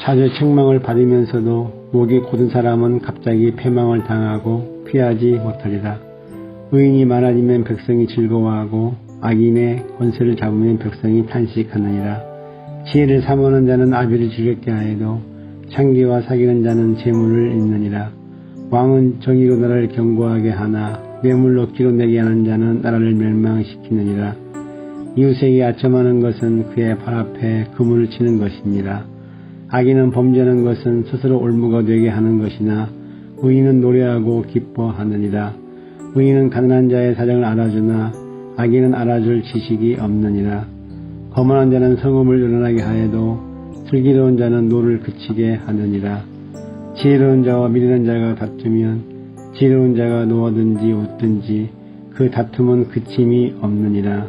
자주 책망을 받으면서도 목이 곧은 사람은 갑자기 패망을 당하고 피하지 못하리라. 의인이 많아지면 백성이 즐거워하고 악인의 권세를 잡으면 백성이 탄식하느니라. 지혜를 삼하는 자는 아비를 즐겁게 하여도 창기와 사귀는 자는 재물을 잃느니라. 왕은 정의로 나라를 견고하게 하나 뇌물 억지로 내게 하는 자는 나라를 멸망시키느니라. 이웃에게 아첨하는 것은 그의 발 앞에 그물을 치는 것이니라. 악인은 범죄하는 것은 스스로 올무가 되게 하는 것이나 의인은 노래하고 기뻐하느니라. 의인은 가난한 자의 사정을 알아주나 악인은 알아줄 지식이 없느니라. 거만한 자는 성읍을 요란하게 하여도 슬기로운 자는 노를 그치게 하느니라. 지혜로운 자와 미련한 자가 다투면 지혜로운 자가 노하든지 웃든지 그 다툼은 그침이 없느니라.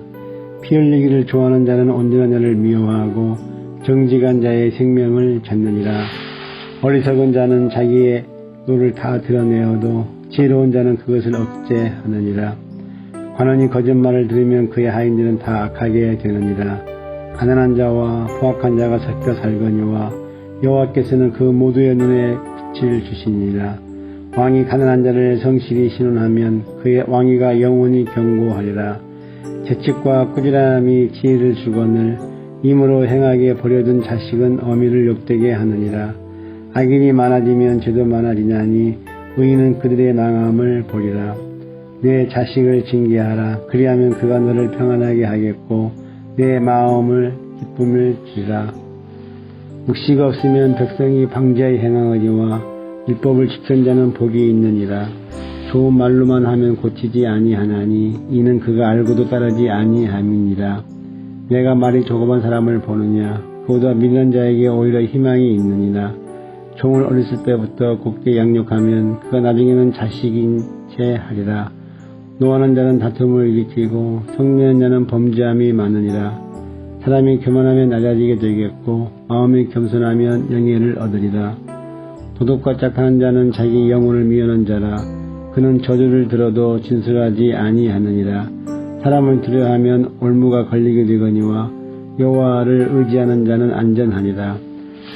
피 흘리기를 좋아하는 자는 온전한 자를 미워하고 정직한 자의 생명을 찾느니라. 어리석은 자는 자기의 노를 다 드러내어도 지혜로운 자는 그것을 억제하느니라. 관원이 거짓말을 들으면 그의 하인들은 다 악하게 되느니라. 가난한 자와 포악한 자가 섞여 살거니와 여호와께서는 그 모두의 눈에 빛을 주시니라. 왕이 가난한 자를 성실히 신원하면 그의 왕위가 영원히 견고하리라. 재측과 꾸지람이 지혜를 주거늘 임으로 행하게 버려둔 자식은 어미를 욕되게 하느니라. 악인이 많아지면 죄도 많아지나니 의인은 그들의 망함을 보리라. 내 자식을 징계하라. 그리하면 그가 너를 평안하게 하겠고 내 마음을 기쁨을 주리라. 묵시가 없으면 백성이 방자히 행하거니와 율법을 지키는 자는 복이 있느니라. 좋은 말로만 하면 고치지 아니하나니 이는 그가 알고도 따르지 아니함이니라. 내가 말이 조그만 사람을 보느냐. 그보다 미련한 자에게 오히려 희망이 있느니라. 종을 어렸을 때부터 곱게 양육하면 그가 나중에는 자식인 채 하리라. 노하는 자는 다툼을 일으키고 성내는 자는 범죄함이 많으니라. 사람이 교만하면 낮아지게 되겠고 마음이 겸손하면 영예를 얻으리라. 도덕과 짝하는 자는 자기 영혼을 미워하는 자라. 그는 저주를 들어도 진술하지 아니하느니라. 사람을 두려워하면 올무가 걸리게 되거니와 여호와를 의지하는 자는 안전하니라.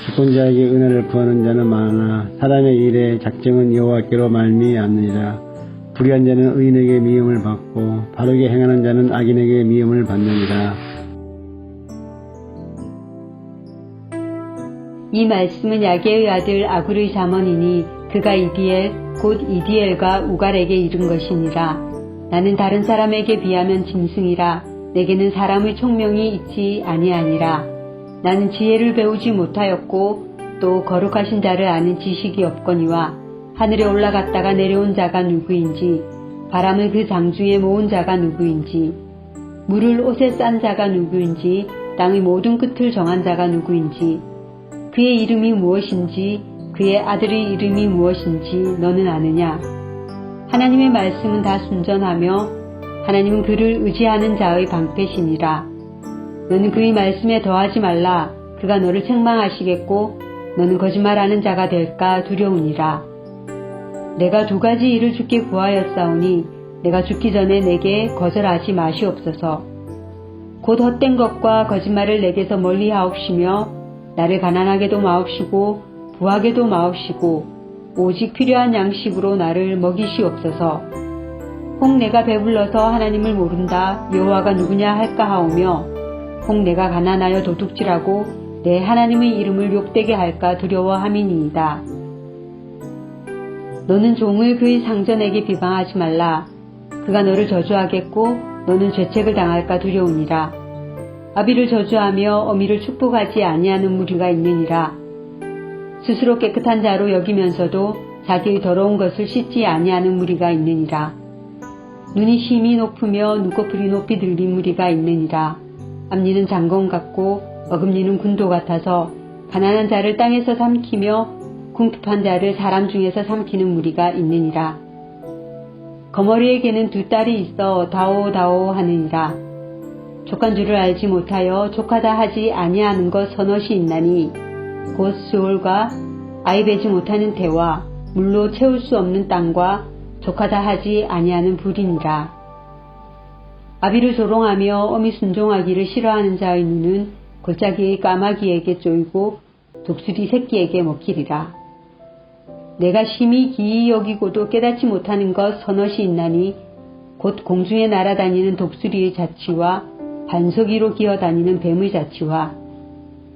주권자에게 은혜를 구하는 자는 많으나 사람의 일에 작정은 여호와께로 말미암느니라. 불의한 자는 의인에게 미움을 받고 바르게 행하는 자는 악인에게 미움을 받느니라. 이 말씀은 야게의 아들 아굴의 잠언이니 그가 이디엘 곧 이디엘과 우갈에게 이른 것이니라. 나는 다른 사람에게 비하면 짐승이라. 내게는 사람의 총명이 있지 아니하니라. 나는 지혜를 배우지 못하였고 또 거룩하신 자를 아는 지식이 없거니와 하늘에 올라갔다가 내려온 자가 누구인지 바람을 그 장중에 모은 자가 누구인지 물을 옷에 싼 자가 누구인지 땅의 모든 끝을 정한 자가 누구인지 그의 이름이 무엇인지 그의 아들의 이름이 무엇인지 너는 아느냐? 하나님의 말씀은 다 순전하며 하나님은 그를 의지하는 자의 방패시니라. 너는 그의 말씀에 더하지 말라. 그가 너를 책망하시겠고 너는 거짓말하는 자가 될까 두려우니라. 내가 두 가지 일을 주께 구하였사오니 내가 죽기 전에 내게 거절하지 마시옵소서. 곧 헛된 것과 거짓말을 내게서 멀리 하옵시며 나를 가난하게도 마옵시고 부하게도 마옵시고 오직 필요한 양식으로 나를 먹이시옵소서. 혹 내가 배불러서 하나님을 모른다 여호와가 누구냐 할까 하오며 혹 내가 가난하여 도둑질하고 내 하나님의 이름을 욕되게 할까 두려워함이니이다. 너는 종을 그의 상전에게 비방하지 말라. 그가 너를 저주하겠고 너는 죄책을 당할까 두려우니라. 아비를 저주하며 어미를 축복하지 아니하는 무리가 있느니라. 스스로 깨끗한 자로 여기면서도 자기의 더러운 것을 씻지 아니하는 무리가 있느니라. 눈이 심히 높으며 눈꺼풀이 높이 들린 무리가 있느니라. 앞니는 장검 같고 어금니는 군도 같아서 가난한 자를 땅에서 삼키며 궁핍한 자를 사람 중에서 삼키는 무리가 있느니라. 거머리에게는 두 딸이 있어 다오다오 하느니라. 족한 줄을 알지 못하여 족하다 하지 아니하는 것 서넛이 있나니 곧 수월과 아이 베지 못하는 태와 물로 채울 수 없는 땅과 족하다 하지 아니하는 불이니라. 아비를 조롱하며 어미 순종하기를 싫어하는 자의 눈은 골짜기 까마귀에게 쪼이고 독수리 새끼에게 먹히리라. 내가 심히 기이 여기고도 깨닫지 못하는 것 서너시 있나니 곧 공중에 날아다니는 독수리의 자취와 반석 위로 기어다니는 뱀의 자취와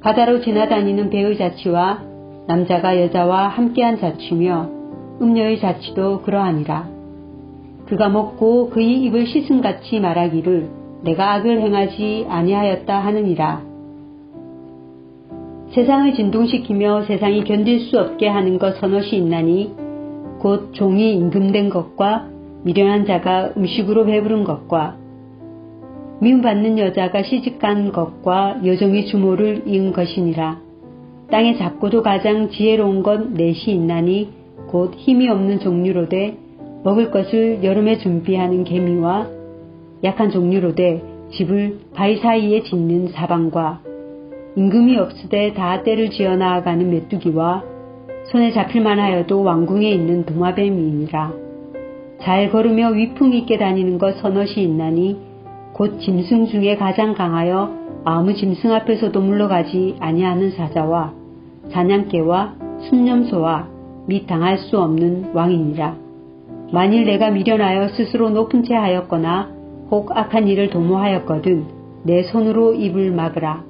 바다로 지나다니는 배의 자취와 남자가 여자와 함께한 자취며 음녀의 자취도 그러하니라. 그가 먹고 그의 입을 씻음같이 말하기를 내가 악을 행하지 아니하였다 하느니라. 세상을 진동시키며 세상이 견딜 수 없게 하는 것 서너시 있나니 곧 종이 임금된 것과 미련한 자가 음식으로 배부른 것과 미움받는 여자가 시집간 것과 여종이 주모를 이은 것이니라. 땅에 작고도 가장 지혜로운 것 넷이 있나니 곧 힘이 없는 종류로되 먹을 것을 여름에 준비하는 개미와 약한 종류로되 집을 바위 사이에 짓는 사방과 임금이 없으되 다 때를 지어 나아가는 메뚜기와 손에 잡힐만 하여도 왕궁에 있는 도마뱀이니라. 잘 걸으며 위풍 있게 다니는 것 서너시 있나니 곧 짐승 중에 가장 강하여 아무 짐승 앞에서도 물러가지 아니하는 사자와 사냥개와 순념소와 및 당할 수 없는 왕이니라. 만일 내가 미련하여 스스로 높은 채 하였거나 혹 악한 일을 도모하였거든 내 손으로 입을 막으라.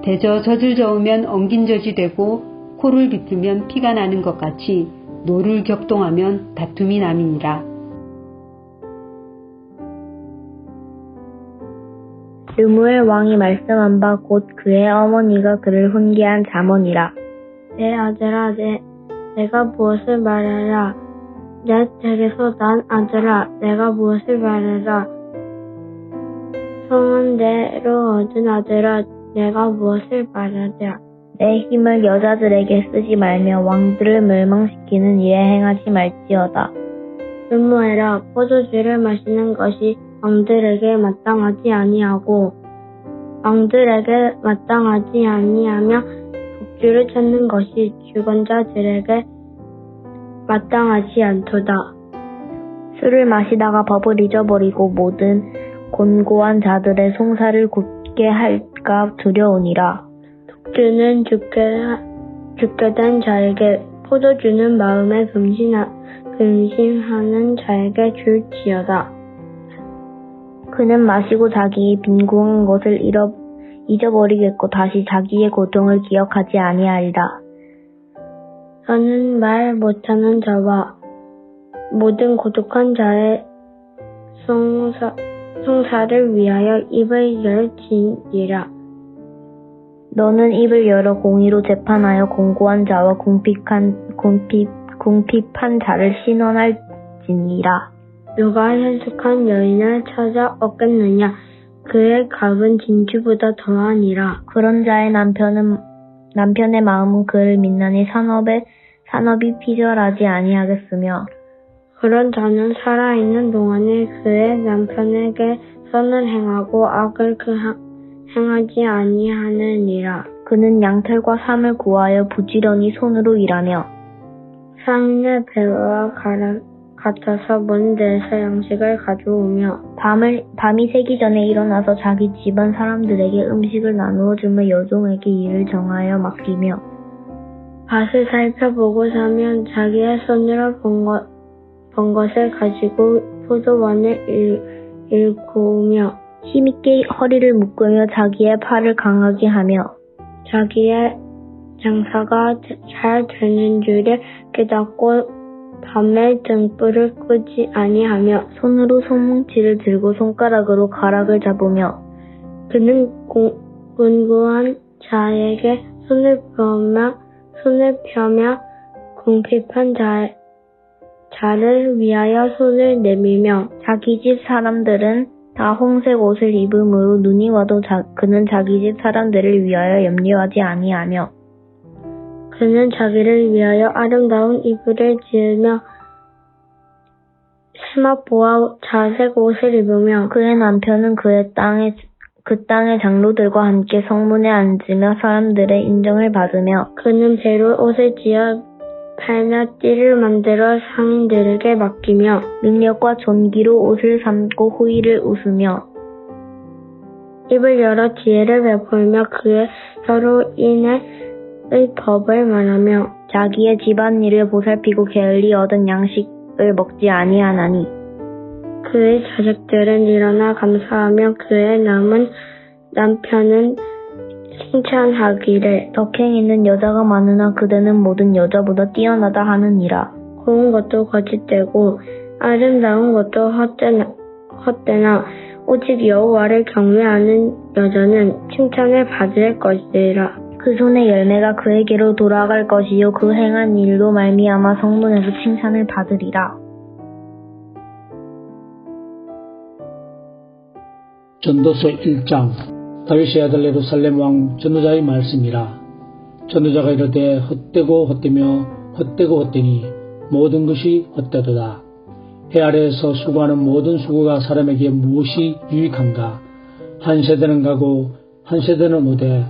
대저 젖을 저으면 엉긴 젖이 되고 코를 비틀면 피가 나는 것 같이 노를 격동하면 다툼이 남이니라. 르무엘 왕이 말씀한 바 곧 그의 어머니가 그를 훈계한 잠언이라. 내 아들아, 내가 무엇을 말하라. 내 댁에서 난 아들아, 내가 무엇을 말하라. 성은대로 얻은 아들아, 내가 무엇을 말하랴. 내 힘을 여자들에게 쓰지 말며 왕들을 멸망시키는 일에 행하지 말지어다. 르무엘아, 포도주를 마시는 것이 왕들에게 마땅하지 아니하고 왕들에게 마땅하지 아니하며 독주를 찾는 것이 주권자들에게 마땅하지 않도다. 술을 마시다가 법을 잊어버리고 모든 곤고한 자들의 송사를 굳게 할까 두려우니라. 독주는 죽게 된 자에게, 포도주는 마음에 근심하는 자에게 줄지어다. 그는 마시고 자기의 빈궁한 것을 잊어버리겠고 다시 자기의 고통을 기억하지 아니하리라. 너는 말 못하는 자와 모든 고독한 자의 송사를 위하여 입을 열지니라. 너는 입을 열어 공의로 재판하여 공고한 자와 궁핍한 자를 신원할지니라. 누가 현숙한 여인을 찾아 얻겠느냐? 그의 값은 진주보다 더하니라. 그런 자의 남편의 마음은 그를 믿나니 산업이 피절하지 아니하겠으며 그런 자는 살아있는 동안에 그의 남편에게 선을 행하고 악을 행하지 아니하느니라. 그는 양털과 삼을 구하여 부지런히 손으로 일하며 상인의 배와 같아서 먼 데서 양식을 가져오며 밤이 새기 전에 일어나서 자기 집안 사람들에게 음식을 나누어 주며 여종에게 일을 정하여 맡기며 밭을 살펴보고 사면 자기의 손으로 번 것을 가지고 포도원을 일구며 힘있게 허리를 묶으며 자기의 팔을 강하게 하며 자기의 장사가 잘 되는 줄을 깨닫고 밤에 등불을 끄지 아니하며 손으로 손뭉치를 들고 손가락으로 가락을 잡으며 그는 곤고한 자에게 손을 펴며 궁핍한 자를 위하여 손을 내밀며 자기 집 사람들은 다 홍색 옷을 입음으로 눈이 와도 그는 자기 집 사람들을 위하여 염려하지 아니하며 그는 자기를 위하여 아름다운 이불을 지으며 치마보와 자색 옷을 입으며 그의 남편은 그 땅의 장로들과 함께 성문에 앉으며 사람들의 인정을 받으며 그는 배로 옷을 지어 팔며 띠를 만들어 상인들에게 맡기며 능력과 존귀로 옷을 삼고 후의를 웃으며 입을 열어 지혜를 베풀며 그의 서로인의 법을 말하며 자기의 집안일을 보살피고 게을리 얻은 양식을 먹지 아니하나니 그의 자식들은 일어나 감사하며 그의 남은 남편은 칭찬하기를 덕행 있는 여자가 많으나 그대는 모든 여자보다 뛰어나다 하느니라. 고운 것도 거짓되고 아름다운 것도 헛되나 오직 여호와를 경외하는 여자는 칭찬을 받을 것이라. 그 손의 열매가 그에게로 돌아갈 것이요 그 행한 일로 말미암아 성문에서 칭찬을 받으리라. 전도서 1장. 다윗의 아들 예루살렘 왕 전도자의 말씀이라. 전도자가 이르되 헛되고 헛되며 헛되고 헛되니 모든 것이 헛되도다. 해 아래에서 수고하는 모든 수고가 사람에게 무엇이 유익한가. 한 세대는 가고 한 세대는 오되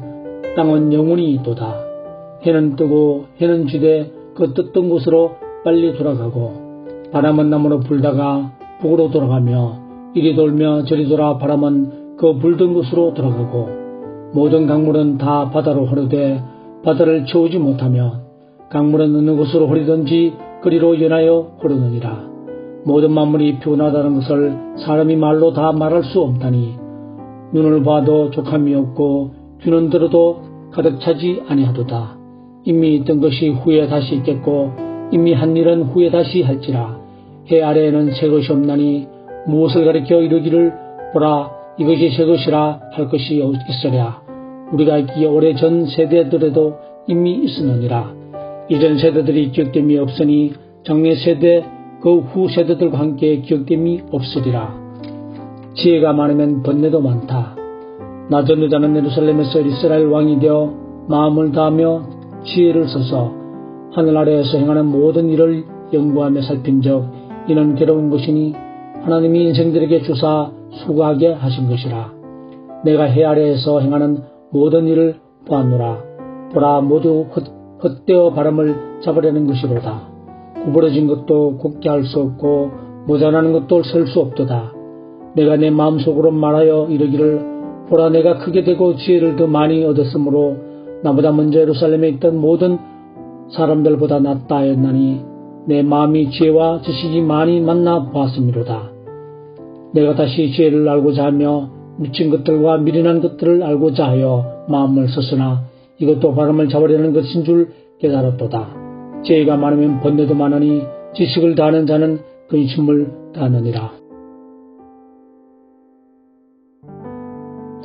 땅은 영원히 있도다. 해는 뜨고 해는 지되 그 떴던 곳으로 빨리 돌아가고 바람은 남으로 불다가 북으로 돌아가며 이리 돌며 저리 돌아 바람은 그 불던 곳으로 돌아가고 모든 강물은 다 바다로 흐르되 바다를 채우지 못하며 강물은 어느 곳으로 흐르든지 그리로 연하여 흐르느니라. 모든 만물이 피곤하다는 것을 사람이 말로 다 말할 수 없다니 눈을 봐도 족함이 없고 귀는 들어도 가득 차지 아니하도다. 이미 있던 것이 후에 다시 있겠고 이미 한 일은 후에 다시 할지라. 해 아래에는 새 것이 없나니 무엇을 가리켜 이르기를 보라 이것이 새 것이라 할 것이 있으랴. 우리가 있기에 오래전 세대들에도 이미 있으느니라. 이전 세대들이 기억됨이 없으니 장래 세대 그 후 세대들과 함께 기억됨이 없으리라. 지혜가 많으면 번뇌도 많다. 나 전도자는 예루살렘에서 이스라엘 왕이 되어 마음을 다하며 지혜를 써서 하늘 아래에서 행하는 모든 일을 연구하며 살핀적 이는 괴로운 것이니 하나님이 인생들에게 주사 수고하게 하신 것이라. 내가 해 아래에서 행하는 모든 일을 보았노라. 보라 모두 헛되어 바람을 잡으려는 것이로다. 구부러진 것도 곱게 할 수 없고 모자라는 것도 셀 수 없도다. 내가 내 마음속으로 말하여 이르기를 보라 내가 크게 되고 지혜를 더 많이 얻었으므로 나보다 먼저 예루살렘에 있던 모든 사람들보다 낫다 하였나니 내 마음이 지혜와 지식이 많이 만나 보았음이로다. 내가 다시 지혜를 알고자 하며 묻힌 것들과 미련한 것들을 알고자 하여 마음을 썼으나 이것도 바람을 잡으려는 것인 줄 깨달았도다. 지혜가 많으면 번뇌도 많으니 지식을 다하는 자는 근심을 다하느니라.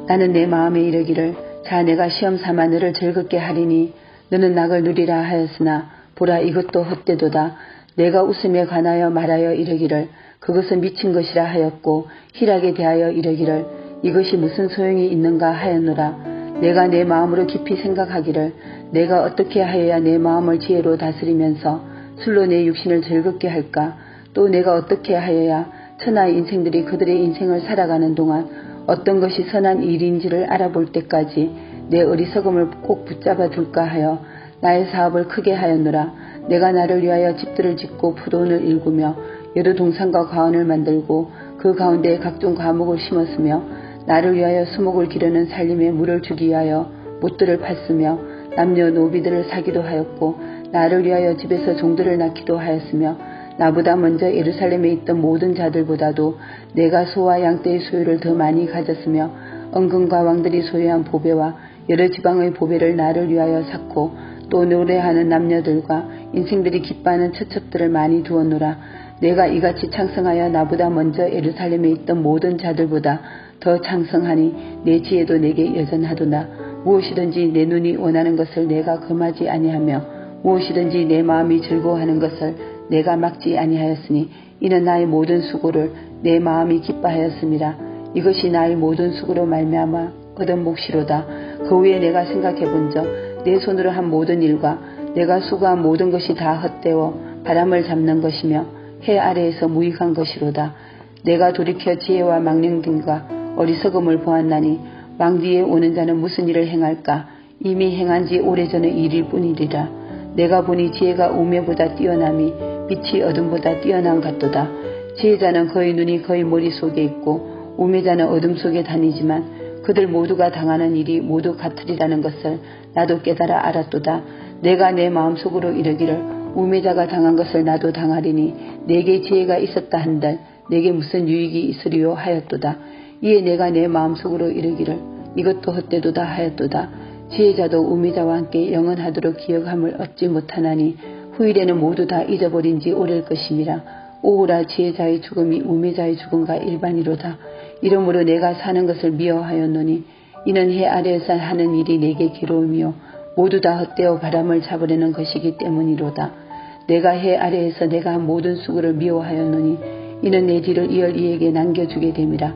나는 내 마음에 이르기를 자 내가 시험 삼아 너를 즐겁게 하리니 너는 낙을 누리라 하였으나 보라 이것도 헛되도다. 내가 웃음에 관하여 말하여 이르기를 그것은 미친 것이라 하였고 희락에 대하여 이르기를 이것이 무슨 소용이 있는가 하였노라. 내가 내 마음으로 깊이 생각하기를 내가 어떻게 하여야 내 마음을 지혜로 다스리면서 술로 내 육신을 즐겁게 할까. 또 내가 어떻게 하여야 천하의 인생들이 그들의 인생을 살아가는 동안 어떤 것이 선한 일인지를 알아볼 때까지 내 어리석음을 꼭 붙잡아 둘까 하여 나의 사업을 크게 하였노라. 내가 나를 위하여 집들을 짓고 포도원을 일구며 여러 동산과 과원을 만들고 그 가운데에 각종 과목을 심었으며 나를 위하여 수목을 기르는 살림에 물을 주기 위하여 못들을 팠으며 남녀노비들을 사기도 하였고 나를 위하여 집에서 종들을 낳기도 하였으며 나보다 먼저 예루살렘에 있던 모든 자들보다도 내가 소와 양떼의 소유를 더 많이 가졌으며 은근과 왕들이 소유한 보배와 여러 지방의 보배를 나를 위하여 샀고 또 노래하는 남녀들과 인생들이 기뻐하는 처첩들을 많이 두었노라. 내가 이같이昌盛하여 나보다 먼저 예루살렘에 있던 모든 자들보다 더昌盛하니 내 지혜도 내게 여전하도다. 무엇이든지 내 눈이 원하는 것을 내가 금하지 아니하며 무엇이든지 내 마음이 즐거워하는 것을 내가 막지 아니하였으니 이는 나의 모든 수고를 내 마음이 기뻐하였음이라. 이것이 나의 모든 수고로 말미암아 얻은 몫이로다. 그 후에 내가 생각해 본적 내 손으로 한 모든 일과 내가 수고한 모든 것이 다 헛되어 바람을 잡는 것이며 해 아래에서 무익한 것이로다. 내가 돌이켜 지혜와 망령됨과 어리석음을 보았나니 왕 뒤에 오는 자는 무슨 일을 행할까. 이미 행한 지 오래전의 일일 뿐이리라. 내가 보니 지혜가 우매보다 뛰어남이 빛이 어둠보다 뛰어난 같도다. 지혜자는 그의 눈이 그의 머릿속에 있고 우매자는 어둠 속에 다니지만 그들 모두가 당하는 일이 모두 같으리라는 것을 나도 깨달아 알았도다. 내가 내 마음속으로 이르기를 우매자가 당한 것을 나도 당하리니 내게 지혜가 있었다 한들 내게 무슨 유익이 있으리요 하였도다. 이에 내가 내 마음속으로 이르기를 이것도 헛되도다 하였도다. 지혜자도 우매자와 함께 영원하도록 기억함을 얻지 못하나니 후일에는 모두 다 잊어버린 지 오래일 것이니라. 오우라 지혜자의 죽음이 우매자의 죽음과 일반이로다. 이러므로 내가 사는 것을 미워하였노니 이는 해 아래에서 하는 일이 내게 괴로움이요 모두 다 헛되어 바람을 잡으려는 것이기 때문이로다. 내가 해 아래에서 내가 한 모든 수고를 미워하였노니 이는 내 뒤를 이을 이에게 남겨주게 됨이라.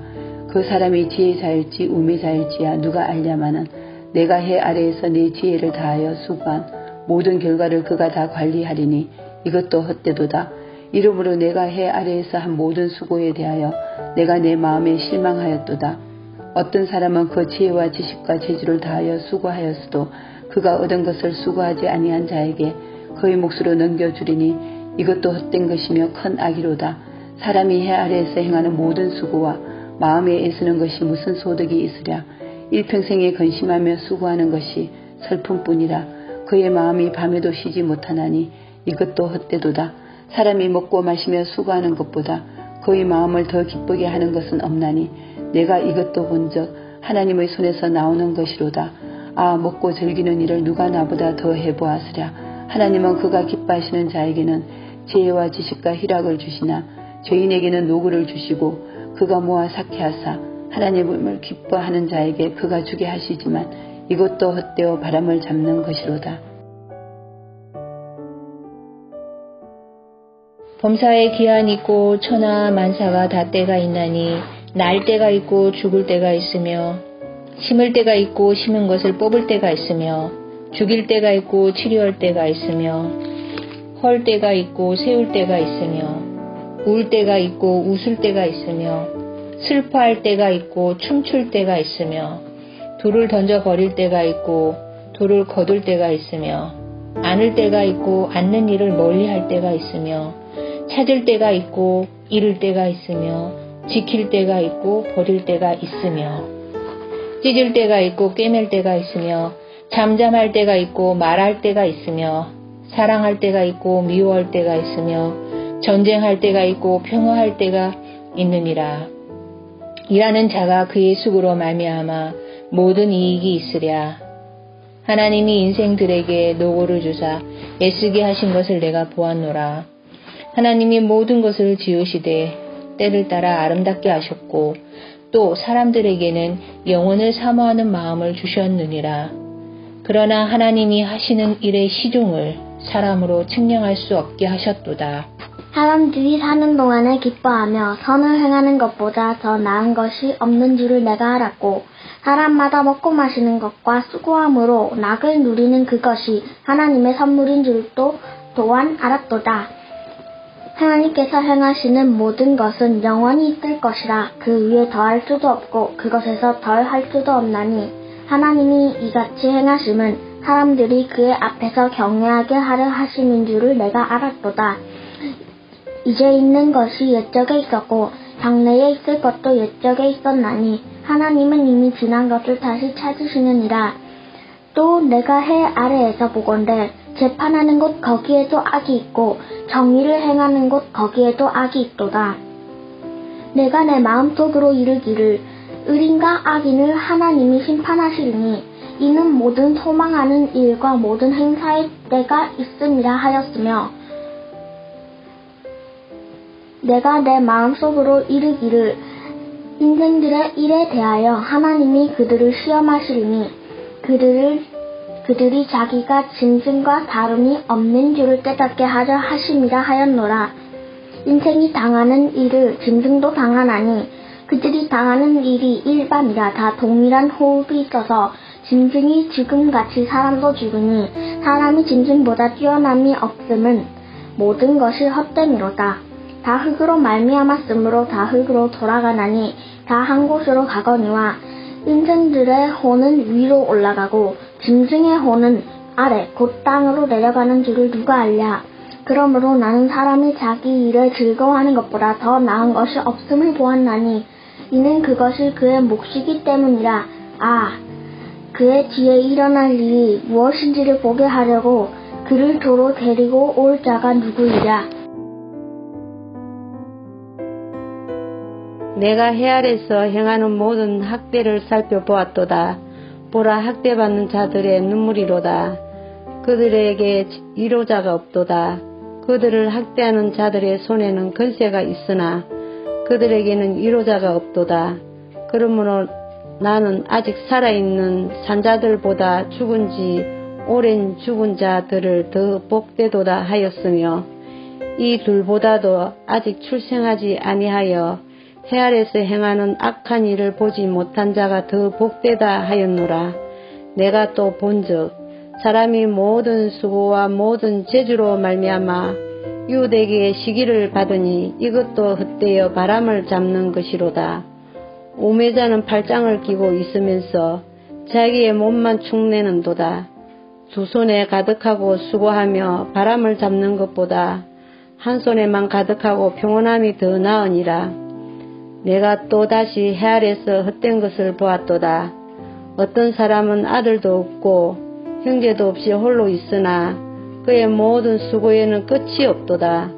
그 사람이 지혜자일지 우매자일지야 누가 알냐마는 내가 해 아래에서 내 지혜를 다하여 수고한 모든 결과를 그가 다 관리하리니 이것도 헛되도다. 이러므로 내가 해 아래에서 한 모든 수고에 대하여 내가 내 마음에 실망하였도다. 어떤 사람은 그 지혜와 지식과 재주를 다하여 수고하였어도 그가 얻은 것을 수고하지 아니한 자에게 그의 몫으로 넘겨주리니 이것도 헛된 것이며 큰 악이로다. 사람이 해 아래에서 행하는 모든 수고와 마음에 애쓰는 것이 무슨 소득이 있으랴. 일평생에 근심하며 수고하는 것이 슬픔뿐이라. 그의 마음이 밤에도 쉬지 못하나니 이것도 헛되도다. 사람이 먹고 마시며 수고하는 것보다 그의 마음을 더 기쁘게 하는 것은 없나니 내가 이것도 본즉 하나님의 손에서 나오는 것이로다. 아, 먹고 즐기는 일을 누가 나보다 더 해보았으랴. 하나님은 그가 기뻐하시는 자에게는 지혜와 지식과 희락을 주시나 죄인에게는 노고를 주시고 그가 모아 삭해하사 하나님을 기뻐하는 자에게 그가 주게 하시지만 이것도 헛되어 바람을 잡는 것이로다. 범사에 기한이 있고 천하 만사가 다 때가 있나니 날 때가 있고 죽을 때가 있으며 심을 때가 있고 심은 것을 뽑을 때가 있으며 죽일 때가 있고 치료할 때가 있으며 헐 때가 있고 세울 때가 있으며 울 때가 있고 웃을 때가 있으며 슬퍼할 때가 있고 춤출 때가 있으며 돌을 던져 버릴 때가 있고 돌을 거둘 때가 있으며 안을 때가 있고 앉는 일을 멀리할 때가 있으며 찾을 때가 있고 잃을 때가 있으며 지킬 때가 있고 버릴 때가 있으며 찢을 때가 있고 꿰맬 때가 있으며 잠잠할 때가 있고 말할 때가 있으며 사랑할 때가 있고 미워할 때가 있으며 전쟁할 때가 있고 평화할 때가 있느니라. 일하는 자가 그의 수고로 말미암아 모든 이익이 있으랴. 하나님이 인생들에게 노고를 주사 애쓰게 하신 것을 내가 보았노라. 하나님이 모든 것을 지으시되 때를 따라 아름답게 하셨고 또 사람들에게는 영혼을 사모하는 마음을 주셨느니라. 그러나 하나님이 하시는 일의 시종을 사람으로 측량할 수 없게 하셨도다. 사람들이 사는 동안에 기뻐하며 선을 행하는 것보다 더 나은 것이 없는 줄을 내가 알았고 사람마다 먹고 마시는 것과 수고함으로 낙을 누리는 그것이 하나님의 선물인 줄도 또한 알았도다. 하나님께서 행하시는 모든 것은 영원히 있을 것이라. 그 위에 더할 수도 없고 그것에서 덜 할 수도 없나니 하나님이 이같이 행하심은 사람들이 그의 앞에서 경외하게 하려 하심인 줄을 내가 알았도다. 이제 있는 것이 옛적에 있었고 장래에 있을 것도 옛적에 있었나니 하나님은 이미 지난 것을 다시 찾으시느니라. 또 내가 해 아래에서 보건대 재판하는 곳 거기에도 악이 있고 정의를 행하는 곳 거기에도 악이 있도다. 내가 내 마음속으로 이르기를 의인과 악인을 하나님이 심판하시리니 이는 모든 소망하는 일과 모든 행사의 때가 있음이라 하였으며 내가 내 마음속으로 이르기를 인생들의 일에 대하여 하나님이 그들을 시험하시리니 그들이 자기가 짐승과 다름이 없는 줄을 깨닫게 하려 하심이라 하였노라. 인생이 당하는 일을 짐승도 당하나니 그들이 당하는 일이 일반이라. 다 동일한 호흡이 있어서 짐승이 지금같이 사람도 죽으니 사람이 짐승보다 뛰어남이 없음은 모든 것이 헛됨이로다. 다 흙으로 말미암았으므로 다 흙으로 돌아가나니 다 한 곳으로 가거니와 인생들의 혼은 위로 올라가고 짐승의 혼은 아래 곧 땅으로 내려가는 줄을 누가 알랴. 그러므로 나는 사람이 자기 일에 즐거워하는 것보다 더 나은 것이 없음을 보았나니 이는 그것이 그의 몫이기 때문이라. 그의 뒤에 일어날 일이 무엇인지를 보게 하려고 그를 도로 데리고 올 자가 누구이랴. 내가 해 아래서 행하는 모든 학대를 살펴보았도다. 보라, 학대받는 자들의 눈물이로다. 그들에게 위로자가 없도다. 그들을 학대하는 자들의 손에는 권세가 있으나 그들에게는 위로자가 없도다. 그러므로 나는 아직 살아있는 산자들보다 죽은 지 오랜 죽은 자들을 더 복되도다 하였으며 이 둘보다도 아직 출생하지 아니하여 해 아래서 행하는 악한 일을 보지 못한 자가 더 복되다 하였노라. 내가 또 본즉 사람이 모든 수고와 모든 재주로 말미암아 유대기의 시기를 받으니 이것도 헛되어 바람을 잡는 것이로다. 우매자는 팔짱을 끼고 있으면서 자기의 몸만 축내는도다. 두 손에 가득하고 수고하며 바람을 잡는 것보다 한 손에만 가득하고 평온함이 더 나으니라. 내가 또 다시 해 아래서 헛된 것을 보았도다. 어떤 사람은 아들도 없고 형제도 없이 홀로 있으나 그의 모든 수고에는 끝이 없도다.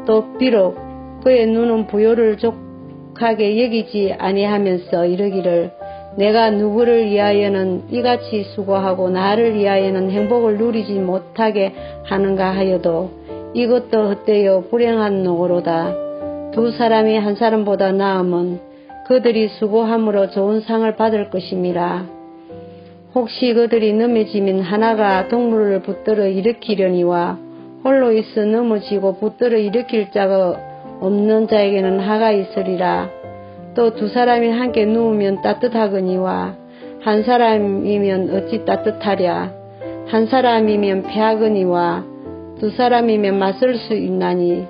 또 비록 그의 눈은 부요를 족하게 여기지 아니하면서 이르기를 내가 누구를 위하여는 이같이 수고하고 나를 위하여는 행복을 누리지 못하게 하는가 하여도 이것도 헛되어 불행한 노고로다. 두 사람이 한 사람보다 나음은 그들이 수고함으로 좋은 상을 받을 것임이라. 혹시 그들이 넘어지면 하나가 동물을 붙들어 일으키려니와 홀로 있어 넘어지고 붙들어 일으킬 자가 없는 자에게는 하가 있으리라. 또 두 사람이 함께 누우면 따뜻하거니와 한 사람이면 어찌 따뜻하랴. 한 사람이면 패하거니와 두 사람이면 맞설 수 있나니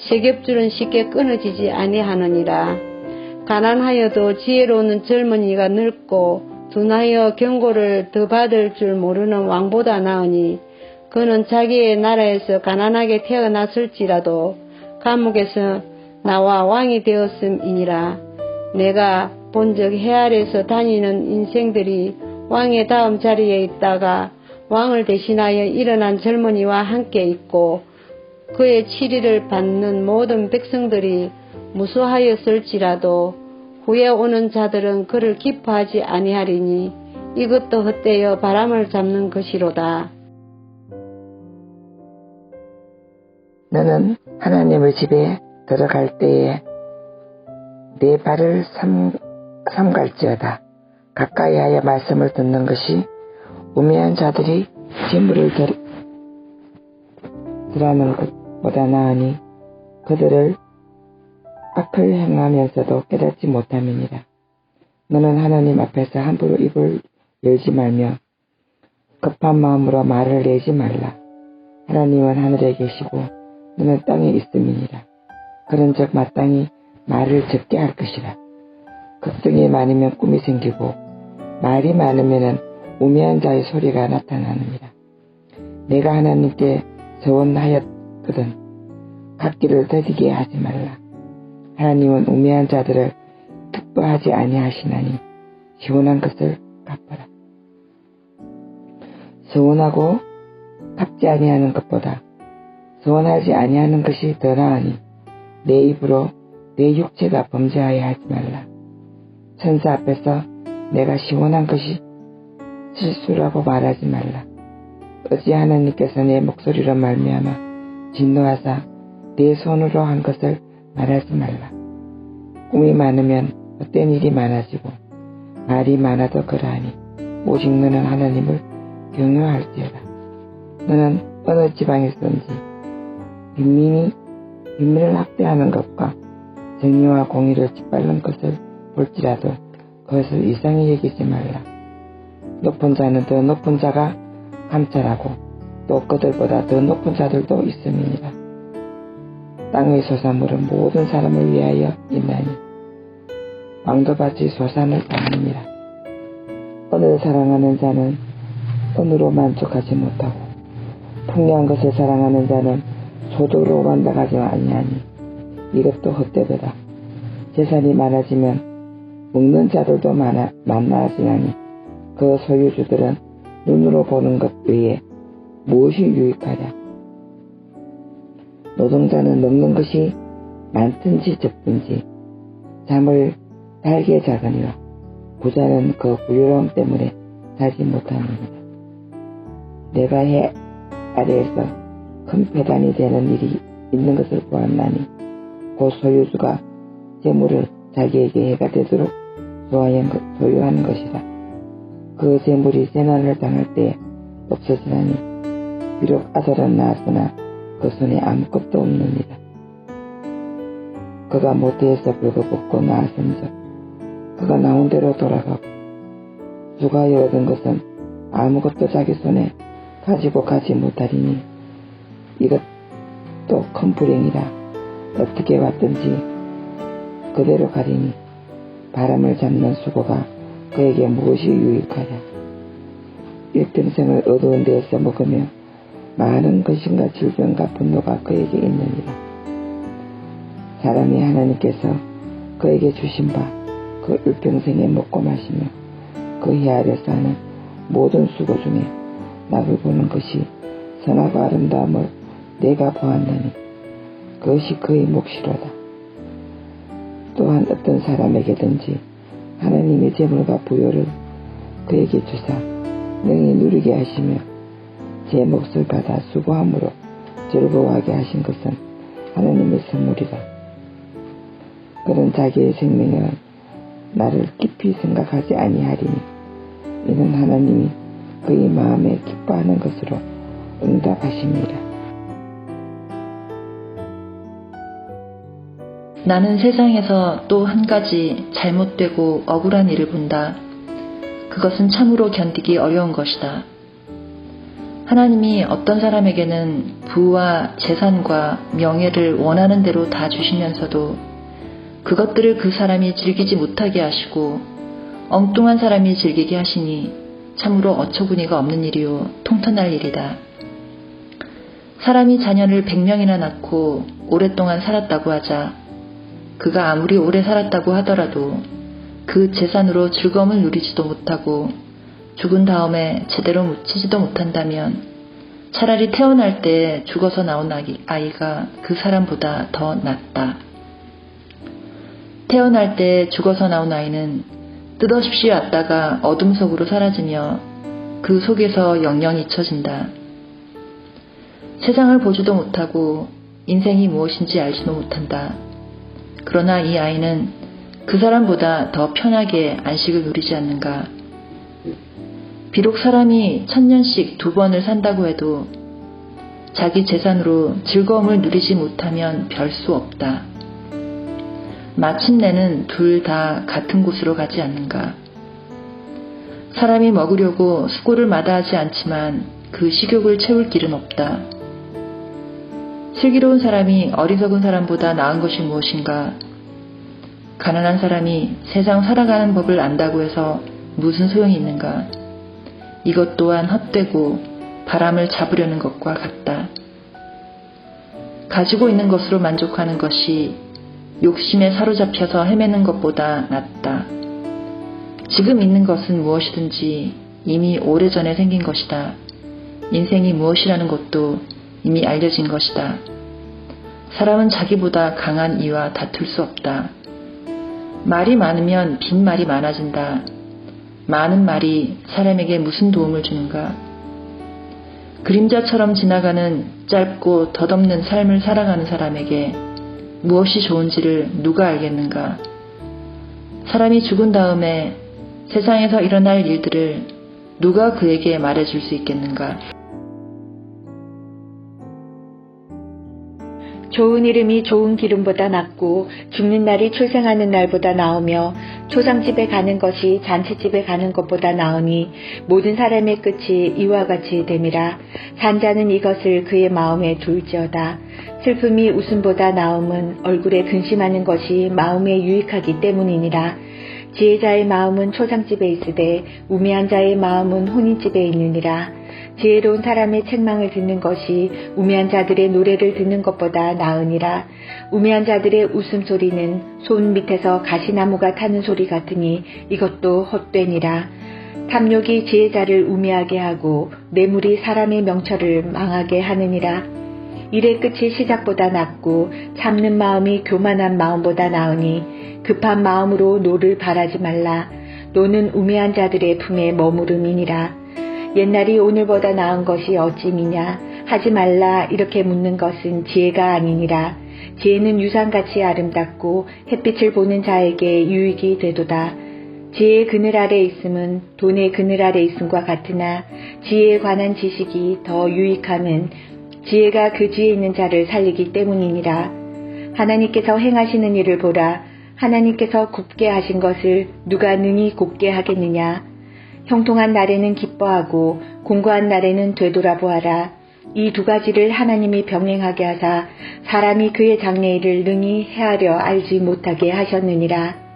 세겹줄은 쉽게 끊어지지 아니하느니라. 가난하여도 지혜로운 젊은이가 늙고 둔하여 경고를 더 받을 줄 모르는 왕보다 나으니 그는 자기의 나라에서 가난하게 태어났을지라도 감옥에서 나와 왕이 되었음이니라. 내가 본즉 해 아래서 다니는 인생들이 왕의 다음 자리에 있다가 왕을 대신하여 일어난 젊은이와 함께 있고 그의 치리를 받는 모든 백성들이 무수하였을지라도 후에 오는 자들은 그를 기뻐하지 아니하리니 이것도 헛되어 바람을 잡는 것이로다. 너는 하나님의 집에 들어갈 때에 내 발을 삼갈지어다. 가까이하여 말씀을 듣는 것이 우매한 자들이 재물을 들하는 것보다 나으니 그들을 악을 행하면서도 깨닫지 못함이니라. 너는 하나님 앞에서 함부로 입을 열지 말며 급한 마음으로 말을 내지 말라. 하나님은 하늘에 계시고 너는 땅에 있음이니라. 그런즉 마땅히 말을 적게 할 것이라. 걱정이 많으면 꿈이 생기고 말이 많으면 우매한 자의 소리가 나타나느니라. 내가 하나님께 서원하였거든 갓길을 더디게 하지 말라. 하나님은 우매한 자들을 기뻐하지 아니하시나니 시원한 것을 갚아라. 서원하고 갚지 아니하는 것보다 서원하지 아니하는 것이 더 나으니 내 입으로 내 육체가 범죄하여 하지 말라. 천사 앞에서 내가 시원한 것이 실수라고 말하지 말라. 어찌 하나님께서 내 목소리로 말미암아 진노하사 내 손으로 한 것을 말하지 말라. 꿈이 많으면 헛된 일이 많아지고 말이 많아도 그러하니 오직 너는 하나님을 경외할지어다. 너는 어느 지방에서든지 빈민을 학대하는 것과 정의와 공의를 짓밟는 것을 볼지라도 그것을 이상히 여기지 말라. 높은 자는 더 높은 자가 감찰하고 또 그들보다 더 높은 자들도 있음이니라. 땅의 소산물은 모든 사람을 위하여 있나니 왕도밭이 소산을 받느니라. 은을 사랑하는 자는 은으로 만족하지 못하고 풍요한 것을 사랑하는 자는 소득으로 만족하지 아니하니 이것도 헛되도다. 재산이 많아지면 먹는 자들도 만나지나니 그 소유주들은 눈으로 보는 것 외에 무엇이 유익하랴. 노동자는 먹는 것이 많든지 적든지 잠을 달게 자거니와 부자는 그 부유로움 때문에 자지 못하느니라. 내가 해 아래에서 큰 배단이 되는 일이 있는 것을 보았나니 그 소유주가 재물을 자기에게 해가 되도록 소유하는 것이라. 그 재물이 재난을 당할 때 없어지나니 비록 아들은 낳았으나 그 손에 아무것도 없느니라. 그가 모태에서 벌거벗고 낳았은즉 그가 나온 대로 돌아가고 누가 얻은 것은 아무것도 자기 손에 가지고 가지 못하리니 이것도 큰 불행이라. 어떻게 왔든지 그대로 가리니 바람을 잡는 수고가 그에게 무엇이 유익하랴. 일평생을 어두운 데에서 먹으며 많은 것인가 질병과 분노가 그에게 있느니라. 사람이 하나님께서 그에게 주신 바 그 일평생에 먹고 마시며 그 해 아래서 하는 모든 수고 중에 낙을 보는 것이 선하고 아름다움을 내가 보았나니 그것이 그의 몫이로다. 또한 어떤 사람에게든지 하나님의 재물과 부요를 그에게 주사 능히 누리게 하시며 제 몫을 받아 수고함으로 즐거워하게 하신 것은 하나님의 선물이라. 그는 자기의 생명에는 나를 깊이 생각하지 아니하리니 이는 하나님이 그의 마음에 기뻐하는 것으로 응답하십니다. 나는 세상에서 또 한 가지 잘못되고 억울한 일을 본다. 그것은 참으로 견디기 어려운 것이다. 하나님이 어떤 사람에게는 부와 재산과 명예를 원하는 대로 다 주시면서도 그것들을 그 사람이 즐기지 못하게 하시고 엉뚱한 사람이 즐기게 하시니 참으로 어처구니가 없는 일이요 통탄할 일이다. 사람이 자녀를 100명이나 낳고 오랫동안 살았다고 하자 그가 아무리 오래 살았다고 하더라도 그 재산으로 즐거움을 누리지도 못하고 죽은 다음에 제대로 묻히지도 못한다면 차라리 태어날 때 죽어서 나온 아이가 그 사람보다 더 낫다. 태어날 때 죽어서 나온 아이는 뜻없이 왔다가 어둠 속으로 사라지며 그 속에서 영영이 잊혀진다. 세상을 보지도 못하고 인생이 무엇인지 알지도 못한다. 그러나 이 아이는 그 사람보다 더 편하게 안식을 누리지 않는가. 비록 사람이 1000년씩 2번을 산다고 해도 자기 재산으로 즐거움을 누리지 못하면 별 수 없다. 마침내는 둘 다 같은 곳으로 가지 않는가. 사람이 먹으려고 수고를 마다하지 않지만 그 식욕을 채울 길은 없다. 슬기로운 사람이 어리석은 사람보다 나은 것이 무엇인가. 가난한 사람이 세상 살아가는 법을 안다고 해서 무슨 소용이 있는가. 이것 또한 헛되고 바람을 잡으려는 것과 같다. 가지고 있는 것으로 만족하는 것이 욕심에 사로잡혀서 헤매는 것보다 낫다. 지금 있는 것은 무엇이든지 이미 오래전에 생긴 것이다. 인생이 무엇이라는 것도 이미 알려진 것이다. 사람은 자기보다 강한 이와 다툴 수 없다. 말이 많으면 빈말이 많아진다. 많은 말이 사람에게 무슨 도움을 주는가? 그림자처럼 지나가는 짧고 덧없는 삶을 살아가는 사람에게 무엇이 좋은지를 누가 알겠는가? 사람이 죽은 다음에 세상에서 일어날 일들을 누가 그에게 말해줄 수 있겠는가? 좋은 이름이 좋은 기름보다 낫고 죽는 날이 출생하는 날보다 나으며 초상집에 가는 것이 잔치집에 가는 것보다 나으니 모든 사람의 끝이 이와 같이 됨이라. 산자는 이것을 그의 마음에 둘지어다. 슬픔이 웃음보다 나음은 얼굴에 근심하는 것이 마음에 유익하기 때문이니라. 지혜자의 마음은 초상집에 있으되 우매한 자의 마음은 혼인집에 있느니라. 지혜로운 사람의 책망을 듣는 것이 우매한 자들의 노래를 듣는 것보다 나으니라. 우매한 자들의 웃음소리는 손 밑에서 가시나무가 타는 소리 같으니 이것도 헛되니라. 탐욕이 지혜자를 우매하게 하고 뇌물이 사람의 명철을 망하게 하느니라. 일의 끝이 시작보다 낫고 참는 마음이 교만한 마음보다 나으니 급한 마음으로 노를 바라지 말라. 노는 우매한 자들의 품에 머무름이니라. 옛날이 오늘보다 나은 것이 어찌 미냐 하지 말라. 이렇게 묻는 것은 지혜가 아니니라. 지혜는 유산같이 아름답고 햇빛을 보는 자에게 유익이 되도다. 지혜의 그늘 아래 있음은 돈의 그늘 아래 있음과 같으나 지혜에 관한 지식이 더 유익함은 지혜가 그 지혜 있는 자를 살리기 때문이니라. 하나님께서 행하시는 일을 보라. 하나님께서 굽게 하신 것을 누가 능히 곱게 하겠느냐. 형통한 날에는 기뻐하고 공고한 날에는 되돌아보아라. 이 두 가지를 하나님이 병행하게 하사 사람이 그의 장래일을 능히 헤아려 알지 못하게 하셨느니라.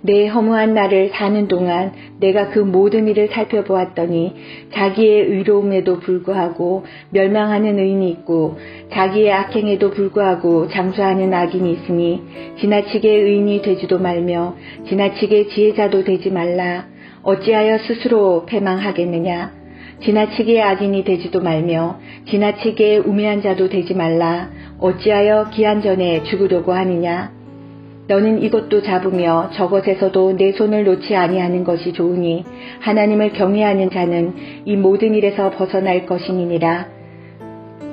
내 허무한 날을 사는 동안 내가 그 모든 일을 살펴보았더니 자기의 의로움에도 불구하고 멸망하는 의인이 있고 자기의 악행에도 불구하고 장수하는 악인이 있으니 지나치게 의인이 되지도 말며 지나치게 지혜자도 되지 말라. 어찌하여 스스로 패망하겠느냐. 지나치게 악인이 되지도 말며 지나치게 우매한 자도 되지 말라. 어찌하여 기한 전에 죽으려고 하느냐. 너는 이것도 잡으며 저것에서도 내 손을 놓지 아니하는 것이 좋으니 하나님을 경외하는 자는 이 모든 일에서 벗어날 것이니라.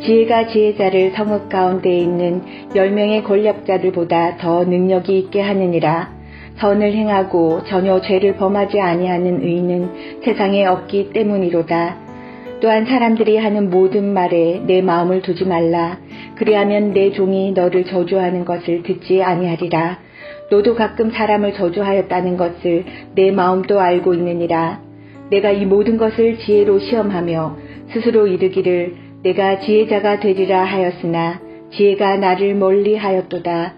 지혜가 지혜자를 성읍 가운데 있는 10명의 권력자들보다 더 능력이 있게 하느니라. 선을 행하고 전혀 죄를 범하지 아니하는 의인은 세상에 없기 때문이로다. 또한 사람들이 하는 모든 말에 내 마음을 두지 말라. 그리하면 내 종이 너를 저주하는 것을 듣지 아니하리라. 너도 가끔 사람을 저주하였다는 것을 내 마음도 알고 있느니라. 내가 이 모든 것을 지혜로 시험하며 스스로 이르기를 내가 지혜자가 되리라 하였으나 지혜가 나를 멀리 하였도다.